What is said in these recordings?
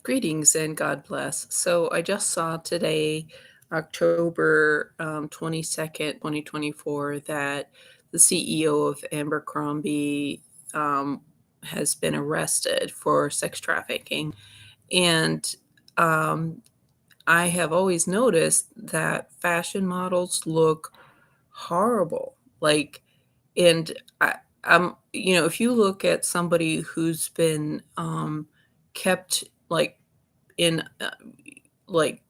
Greetings and God bless. So I just saw today, October 22nd, 2024, that the CEO of Abercrombie has been arrested for sex trafficking. And um, I have always noticed that fashion models look horrible. And if you look at somebody who's been kept in like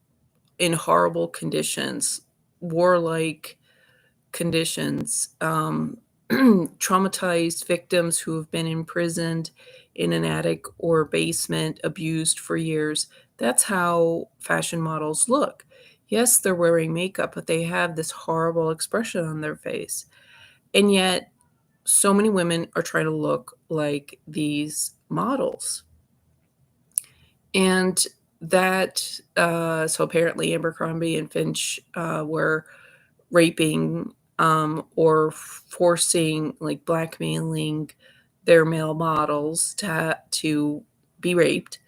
in horrible conditions, warlike conditions, traumatized victims who have been imprisoned in an attic or basement, abused for years. That's how fashion models look. Yes, they're wearing makeup, but they have this horrible expression on their face. And yet, so many women are trying to look like these models. And so apparently Abercrombie and Finch were raping or forcing, like blackmailing their male models to be raped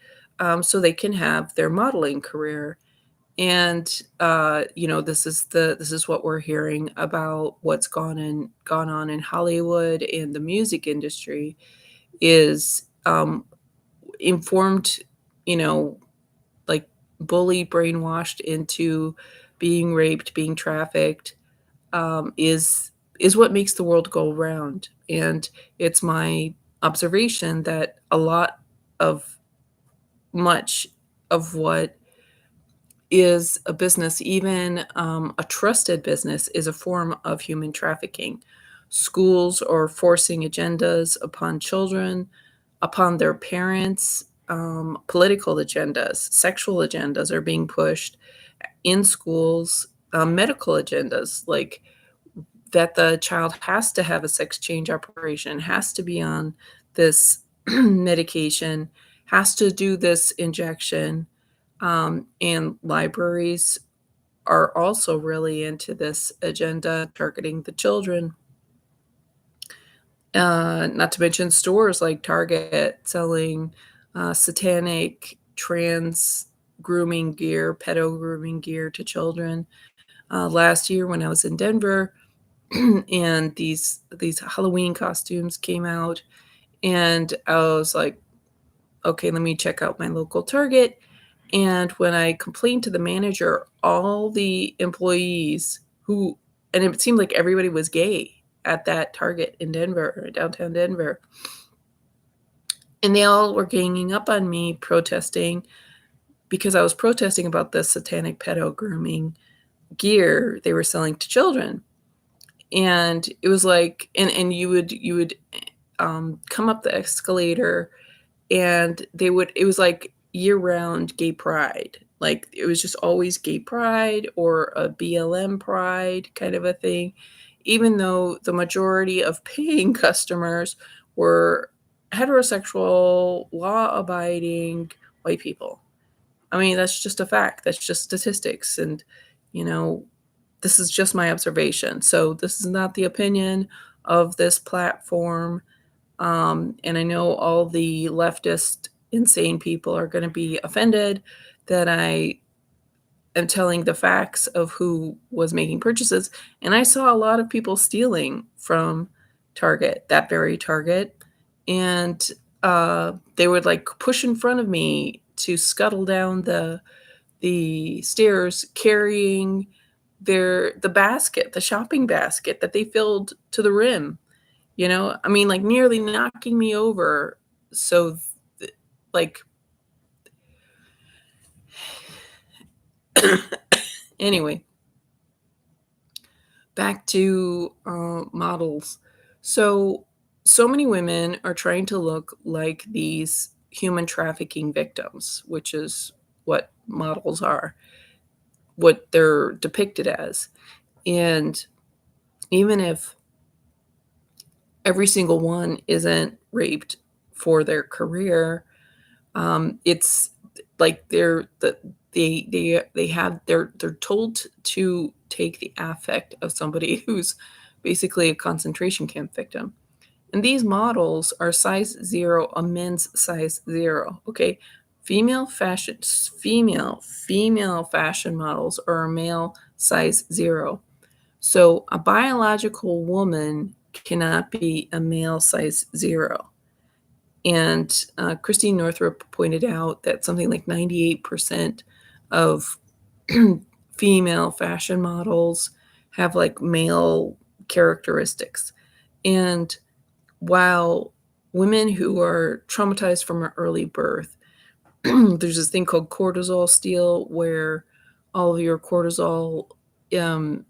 so they can have their modeling career. And this is what we're hearing about what's gone on in Hollywood and the music industry is informed, you know, like bullied, brainwashed into being raped, being trafficked, is what makes the world go round. And it's my observation that of much of what is a business, even a trusted business, is a form of human trafficking. Schools are forcing agendas upon children, upon their parents. Political agendas, sexual agendas are being pushed in schools, medical agendas, like that the child has to have a sex change operation, has to be on this medication, has to do this injection. And libraries are also really into this agenda targeting the children. Not to mention stores like Target selling satanic trans grooming gear, pedo grooming gear to children. Last year, when I was in Denver, and these Halloween costumes came out, and I was like, okay, let me check out my local Target. And when I complained to the manager, all the employees and it seemed like everybody was gay at that Target in Denver, downtown Denver. And they all were ganging up on me, protesting because I was protesting about this satanic pedo grooming gear they were selling to children. And it was like, and you would come up the escalator, and it was like year round gay pride. Like it was just always gay pride or a BLM pride kind of a thing, even though the majority of paying customers were heterosexual, law abiding white people. I mean, that's just a fact. That's just statistics. And, you know, this is just my observation. So this is not the opinion of this platform. And I know all the leftist insane people are going to be offended that I am telling the facts of who was making purchases. And I saw a lot of people stealing from Target, that very Target. And they would like push in front of me to scuttle down the stairs carrying the shopping basket that they filled to the rim. I mean, like, nearly knocking me over. So, like, anyway, back to models. So many women are trying to look like these human trafficking victims, which is what models are, what they're depicted as. And even if every single one isn't raped for their career, it's like they're told to take the affect of somebody who's basically a concentration camp victim. And these models are size zero, a men's size zero. Okay, female fashion models are a male size 0. So a biological woman cannot be a male size 0. And Christine Northrup pointed out that something like 98% of female fashion models have like male characteristics. And while women who are traumatized from an early birth, there's this thing called cortisol steal where all of your cortisol, um,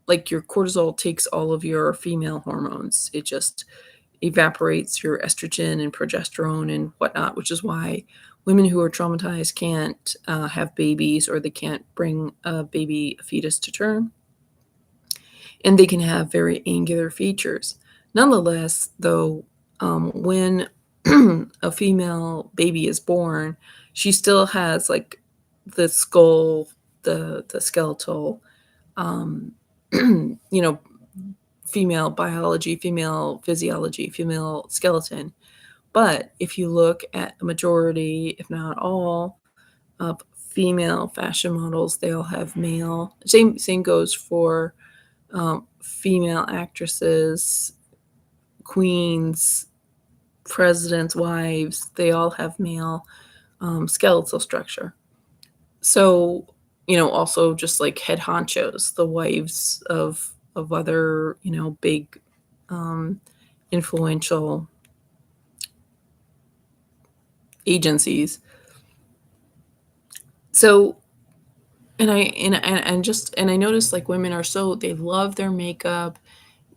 like your cortisol takes all of your female hormones. It just evaporates your estrogen and progesterone and whatnot, which is why women who are traumatized can't have babies, or they can't bring a fetus to term, and they can have very angular features. Nonetheless, though, when a female baby is born, she still has like the skull, the skeletal, um, you know, female biology, female physiology, female skeleton. But if you look at a majority, if not all, of female fashion models, they all have male. Same goes for female actresses, queens, presidents' wives. They all have male skeletal structure. So, also just like head honchos, the wives of other, big um, influential agencies. So, and I noticed like women are they love their makeup,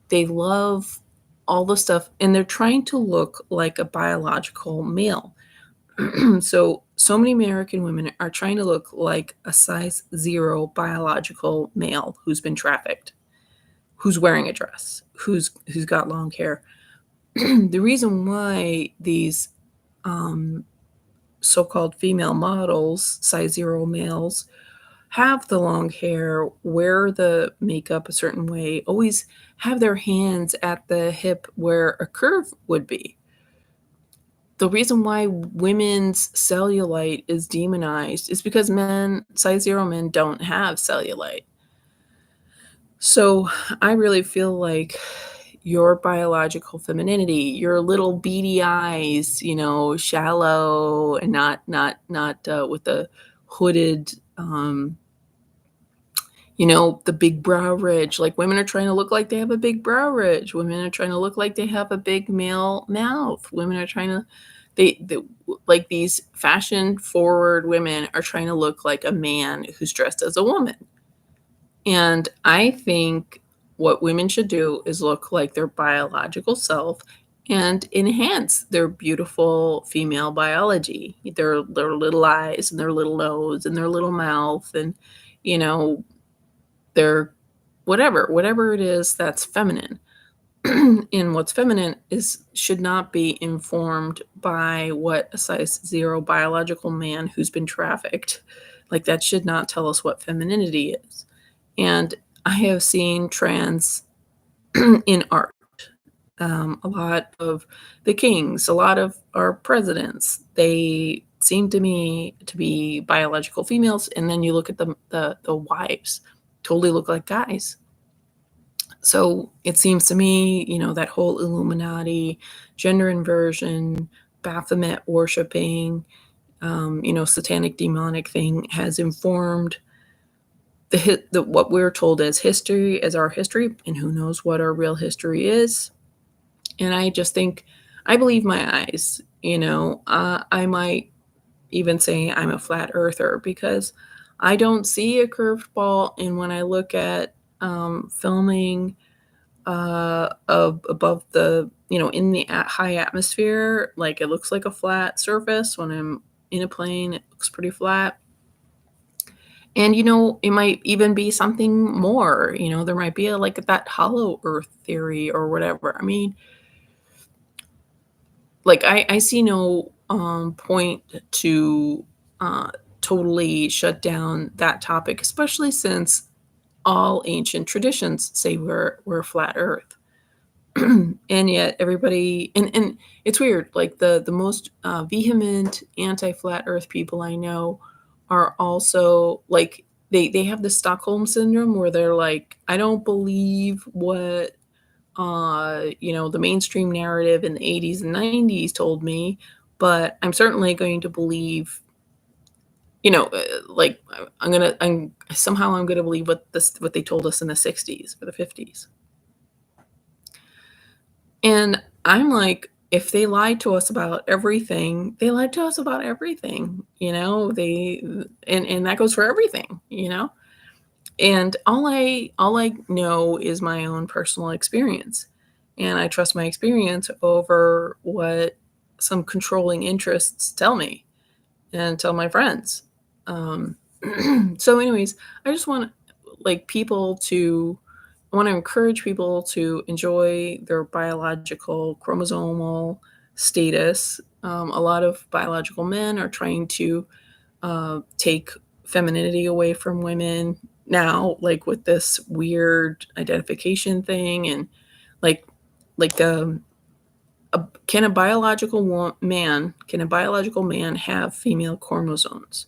they love all the stuff, and they're trying to look like a biological male. So many American women are trying to look like a size 0 biological male who's been trafficked, who's wearing a dress, who's got long hair. The reason why these um, so-called female models, size 0 males, have the long hair, wear the makeup a certain way, always have their hands at the hip where a curve would be. The reason why women's cellulite is demonized is because size 0 men don't have cellulite. So I really feel like your biological femininity, your little beady eyes, shallow and not with the hooded, the big brow ridge. Like women are trying to look like they have a big brow ridge. Women are trying to look like they have a big male mouth. Women are trying to, they like these fashion forward women are trying to look like a man who's dressed as a woman. And I think what women should do is look like their biological self and enhance their beautiful female biology, their little eyes and their little nose and their little mouth and, you know, their whatever it is that's feminine. And what's feminine should not be informed by what a size 0 biological man who's been trafficked. Like that should not tell us what femininity is. And I have seen trans in art. A lot of the kings, a lot of our presidents, they seem to me to be biological females. And then you look at the wives, totally look like guys. So it seems to me, that whole Illuminati, gender inversion, Baphomet worshiping, satanic demonic thing has informed what we're told as history, as our history, and who knows what our real history is. And I just think, I believe my eyes. I might even say I'm a flat earther because I don't see a curved ball. And when I look at filming above the, in the high atmosphere, like it looks like a flat surface. When I'm in a plane, it looks pretty flat. And, it might even be something more, there might be like that hollow earth theory or whatever. I mean, like I see no point to totally shut down that topic, especially since all ancient traditions say we're flat earth. And yet everybody, and it's weird, like, the most, vehement anti-flat earth people I know are also, like, they have the Stockholm syndrome where they're like, "I don't believe what, the mainstream narrative in the '80s and '90s told me, but I'm certainly going to believe, like, I'm gonna believe what they told us in the '60s or the '50s." And I'm like, if they lied to us about everything, they lied to us about everything, and that goes for everything, you know? And all I know is my own personal experience. And I trust my experience over what some controlling interests tell me and tell my friends. Um, so anyways, I just want people to I want to encourage people to enjoy their biological chromosomal status. A lot of biological men are trying to take femininity away from women now, like with this weird identification thing, and like like can a biological man have female chromosomes?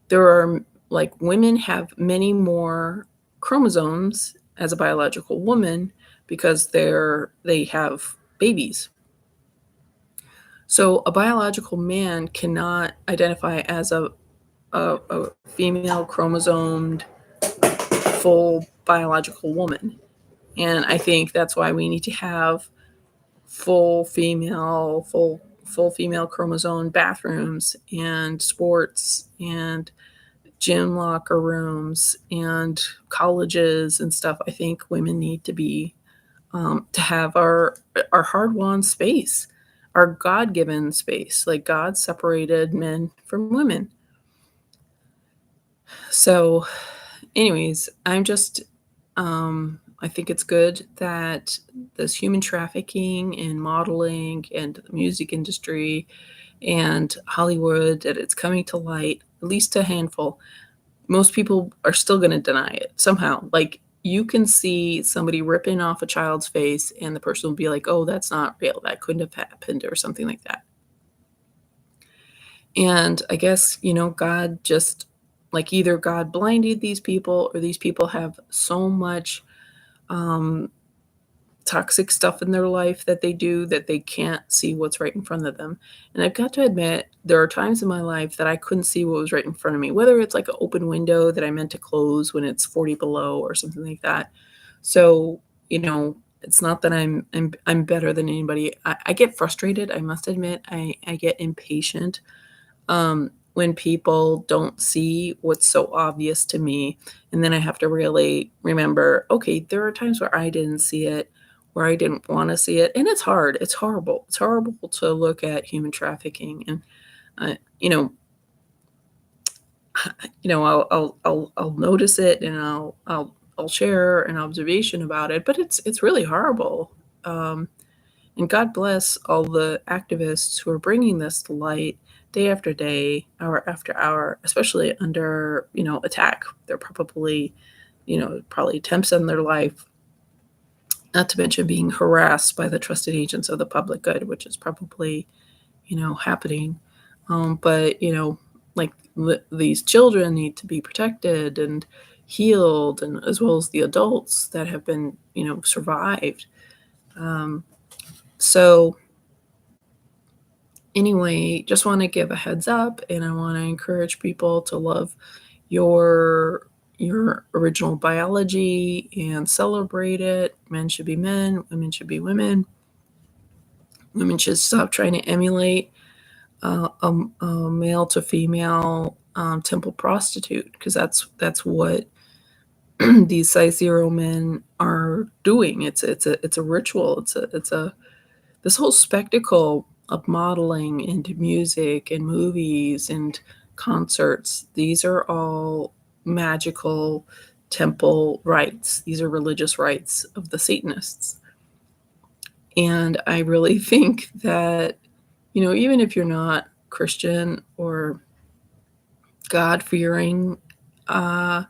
There are, like, women have many more chromosomes as a biological woman because they have babies. So a biological man cannot identify as a female chromosomed full biological woman. And I think that's why we need to have full female chromosome bathrooms and sports and gym locker rooms and colleges and stuff. I think women need to have our hard-won space, our God-given space. Like, God separated men from women. So, anyways, I think it's good that this human trafficking and modeling and the music industry and Hollywood, that it's coming to light, at least a handful. Most people are still gonna deny it somehow. Like, you can see somebody ripping off a child's face, and the person will be like, "Oh, that's not real. That couldn't have happened," or something like that. And I guess, God just either God blinded these people, or these people have so much, um, toxic stuff in their life that they do that they can't see what's right in front of them. And I've got to admit, there are times in my life that I couldn't see what was right in front of me, whether it's like an open window that I meant to close when it's 40 below or something like that. So, it's not that I'm better than anybody. I get frustrated, I must admit. I get impatient when people don't see what's so obvious to me. And then I have to really remember, okay, there are times where I didn't see it, where I didn't want to see it. And it's hard. It's horrible. It's horrible to look at human trafficking. And, uh, you know, I'll notice it, and I'll share an observation about it, but it's really horrible. Um, and God bless all the activists who are bringing this to light day after day, hour after hour, especially under, attack. They're probably attempts on their life, not to mention being harassed by the trusted agents of the public good, which is probably, happening. But, these children need to be protected and healed, and as well as the adults that have been, survived. Um, so anyway, just want to give a heads up, and I want to encourage people to love your original biology and celebrate it. Men should be men, women should be women. Women should stop trying to emulate a male to female temple prostitute, because that's what these size zero men are doing. It's a ritual. It's a this whole spectacle of modeling and music and movies and concerts. These are all magical temple rites. These are religious rites of the Satanists. And I really think that, even if you're not Christian or God fearing, uh,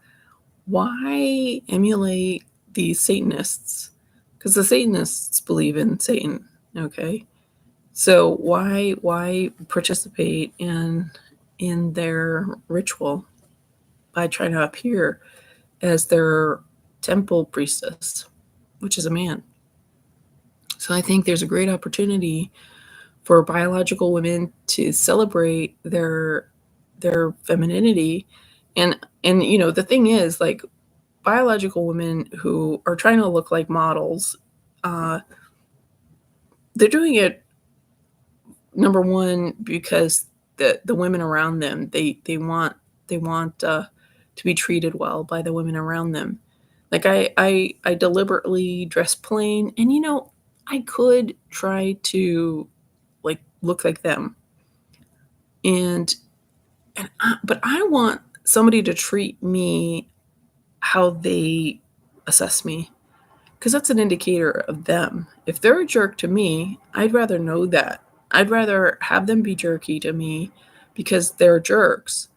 why emulate these Satanists? because the Satanists believe in Satan, okay? So why participate in their ritual by trying to appear as their temple priestess, which is a man? So I think there's a great opportunity for biological women to celebrate their femininity. And the thing is, like, biological women who are trying to look like models, uh, they're doing it, number one, because the women around them, they want to be treated well by the women around them. Like, I deliberately dress plain, and I could try to, like, look like them, and but I want somebody to treat me how they assess me, because that's an indicator of them. If they're a jerk to me, I'd rather know that. I'd rather have them be jerky to me because they're jerks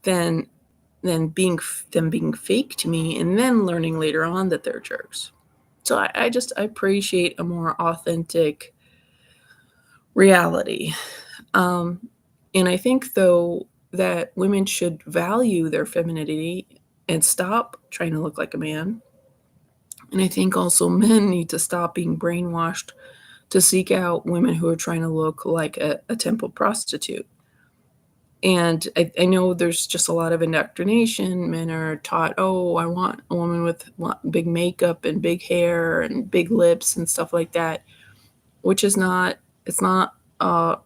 than them being fake to me and then learning later on that they're jerks. So I appreciate a more authentic reality. Um, and I think, though, that women should value their femininity and stop trying to look like a man. And I think also men need to stop being brainwashed to seek out women who are trying to look like a temple prostitute. And I know there's just a lot of indoctrination. Men are taught, oh, I want a woman with big makeup and big hair and big lips and stuff like that, which is not, it's not a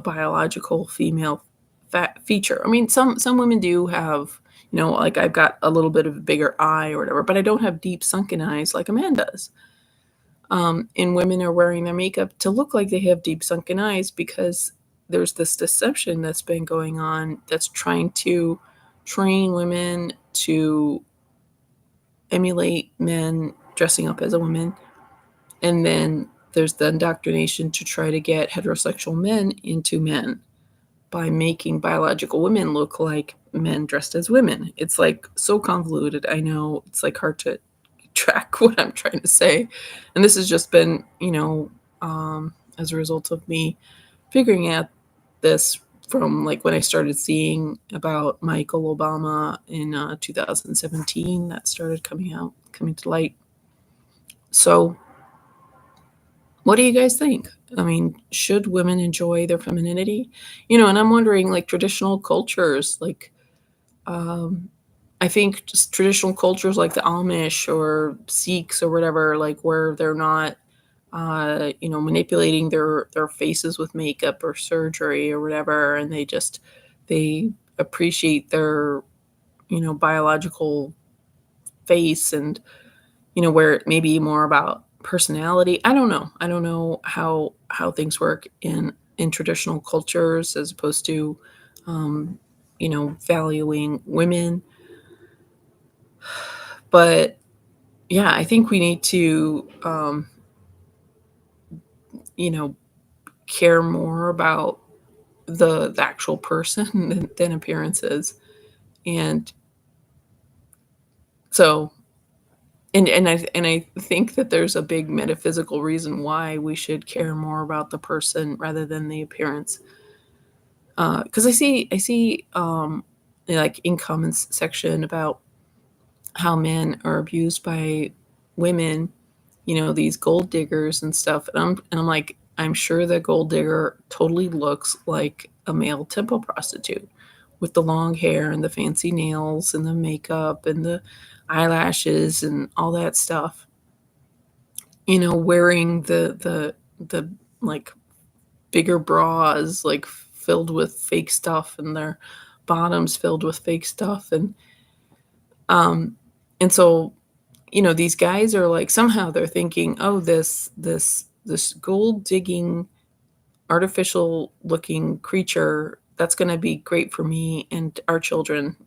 biological female feature. I mean, some women do have, like, I've got a little bit of a bigger eye or whatever, but I don't have deep sunken eyes like a man does. And women are wearing their makeup to look like they have deep sunken eyes because there's this deception that's been going on that's trying to train women to emulate men dressing up as a woman. And then there's the indoctrination to try to get heterosexual men into men by making biological women look like men dressed as women. It's like so convoluted. I know it's like hard to track what I'm trying to say. And this has just been, as a result of me figuring out this from, like, when I started seeing about Michael Obama in 2017, that started coming to light. So, what do you guys think? I mean, should women enjoy their femininity? And I'm wondering, like, traditional cultures, like, um, I think just traditional cultures like the Amish or Sikhs or whatever, like, where they're not, manipulating their faces with makeup or surgery or whatever, and they appreciate their, biological face, and where it may be more about personality. I don't know. I don't know how things work in traditional cultures as opposed to, valuing women. But yeah, I think we need to, you know, care more about the actual person than appearances. And so, and I think that there's a big metaphysical reason why we should care more about the person rather than the appearance. Because I see like, in comments section about how men are abused by women, these gold diggers and stuff. And I'm like, I'm sure the gold digger totally looks like a male temple prostitute with the long hair and the fancy nails and the makeup and the eyelashes and all that stuff. Wearing the like bigger bras, like, filled with fake stuff, and their bottoms filled with fake stuff. Um and so, these guys are like, somehow they're thinking, oh, this gold digging, artificial looking creature, that's going to be great for me and our children.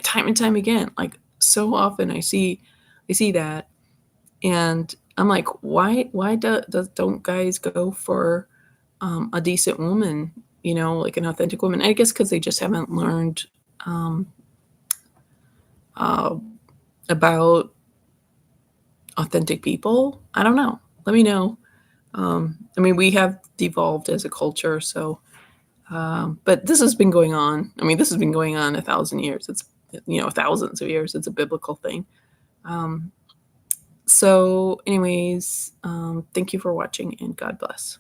Time and time again, like, so often I see that, and I'm like, don't guys go for a decent woman, like an authentic woman? I guess because they just haven't learned um, uh, about authentic people? I don't know. Let me know. I mean, we have devolved as a culture, so but this has been going on. I mean, this has been going on 1,000 years. It's thousands of years. It's a biblical thing. So, anyways, thank you for watching, and God bless.